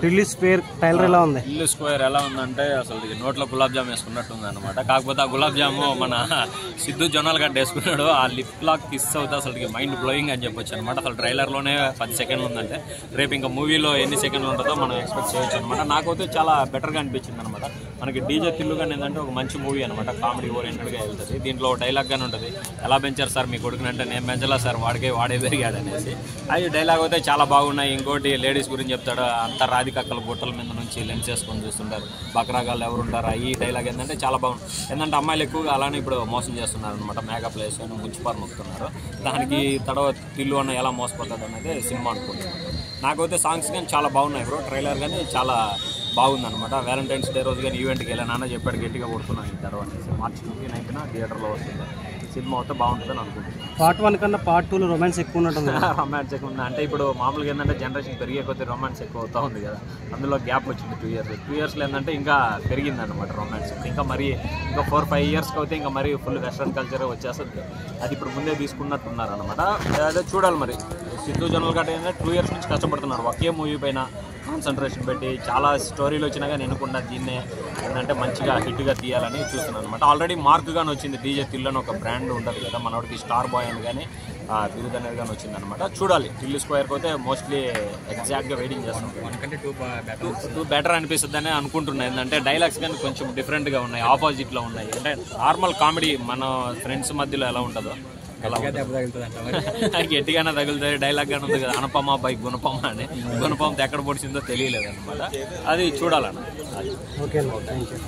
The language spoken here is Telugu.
ఢిల్లీ స్క్వేర్ టైలర్ ఎలా ఉంది? ఢిల్లీ స్క్వేర్ ఎలా ఉందంటే అసలు నోట్లో గులాబ్ జామ్ వేసుకున్నట్టు ఉంది అనమాట. కాకపోతే ఆ గులాబ్ జాము మన సిద్ధు జొన్నలు గడ్డ వేసుకున్నాడు. ఆ లిప్ లాక్ కిస్ అవుతే అసలు మైండ్ బ్లోయింగ్ అని చెప్పొచ్చు అనమాట. అసలు ట్రైలర్లోనే 10 సెకండ్లు ఉందంటే రేపు ఇంకా మూవీలో ఎన్ని సెకండ్లు ఉంటుందో మనం ఎక్స్పెక్ట్ చేయొచ్చు అనమాట. నాకైతే చాలా బెటర్గా అనిపించింది అనమాట. మనకి డీజే తిల్లు కానీ ఏంటంటే ఒక మంచి మూవీ అనమాట. కామెడీ ఓరియంటెడ్గా వెళ్తుంది. దీంట్లో డైలాగ్ కానీ ఉంటుంది, ఎలా పెంచారు సార్ మీ కొడుకుని అంటే నేను పెంచలా సార్ వాడే పెరిగాడు అనేసి. అది డైలాగ్ అయితే చాలా బాగున్నాయి. ఇంకోటి లేడీస్ గురించి చెప్తాడు, అంతా రాధికక్కల బుట్టల మీద నుంచి లెన్స్ వేసుకొని చూస్తుంటారు, బక్రాగాళ్ళు ఎవరుంటారా. ఈ డైలాగ్ ఏంటంటే చాలా బాగుంది. ఏంటంటే అమ్మాయిలు ఎక్కువగా అలానే ఇప్పుడు మోసం చేస్తున్నారు అనమాట. మేకప్ వేసుకొని ముచ్చిపారు మొక్కుతున్నారు. దానికి తడవ తిల్లు అన్న ఎలా మోసపోతుంది అనేది సినిమా అనుకుంటున్నాను. నాకైతే సాంగ్స్ కానీ చాలా బాగున్నాయి బ్రో. ట్రైలర్ కానీ చాలా బాగుందనమాట. వ్యాలంటైన్స్ డే రోజు కానీ ఈవెంట్కి వెళ్ళా, నాన్న చెప్పాడు గట్టిగా కొడుతున్నాను ఈ తర్వాత మార్చి 29న థియేటర్లో వస్తుంది. సినిమా అయితే బాగుంటుందని అనుకుంటున్నాను. పార్ట్ 1 కన్నా పార్ట్ 2లో రొమాన్స్ ఎక్కువ ఉన్నట్టుంది. రొమాన్స్ ఎక్కువ ఉంది అంటే ఇప్పుడు మామూలుగా ఏంటంటే జనరేషన్ పెరిగే కొద్దీ రొమాన్స్ ఎక్కువ అవుతూ ఉంది కదా. అందులో గ్యాప్ వచ్చింది 2 ఇయర్స్. 2 ఇయర్స్లో ఏంటంటే ఇంకా పెరిగిందనమాట రొమాన్స్. ఇంకా 4-5 ఇయర్స్కి అయితే ఇంకా మరీ ఫుల్ వెస్ట్రన్ కల్చర్ వచ్చేస్తుంది. అది ఇప్పుడు ముందే తీసుకున్నట్టున్నారనమాట. అదే చూడాలి మరి. సిద్ధు జొన్నలు గట్ట ఏంటంటే 2 ఇయర్స్ నుంచి కష్టపడుతున్నారు ఒకే మూవీ పైన కాన్సన్ట్రేషన్ పెట్టి. చాలా స్టోరీలు వచ్చినా కానీ వినకుండా దీన్నే ఏంటంటే మంచిగా హిట్గా తీయాలని చూస్తున్నాను అనమాట. ఆల్రెడీ మార్క్ గాని వచ్చింది. డీజే తిల్లు అని ఒక బ్రాండ్ ఉంటుంది కదా, మనోడికి స్టార్ బాయ్ అని కానీ బిరుదు అనేది కానీ వచ్చింది అనమాట. చూడాలి. ఢిల్లీ స్క్వేర్కి అయితే మోస్ట్లీ ఎగ్జాక్ట్గా వెయిటింగ్ చేస్తాం. 2 బెటర్ అనిపిస్తుంది అని అనుకుంటున్నాయి. ఏంటంటే డైలాగ్స్ కానీ కొంచెం డిఫరెంట్గా ఉన్నాయి, ఆపోజిట్లో ఉన్నాయి. అంటే నార్మల్ కామెడీ మన ఫ్రెండ్స్ మధ్యలో ఎలా ఉంటుందో గట్టిగానే తగులుతుంది. డైలాగ్ గానే ఉంది కదా, అనపమ బై గుణపమ అని. గుణపంతో ఎక్కడ పొడిచిందో తెలియలేదు అనమాట. అది చూడాలన్న. Okay, thank you.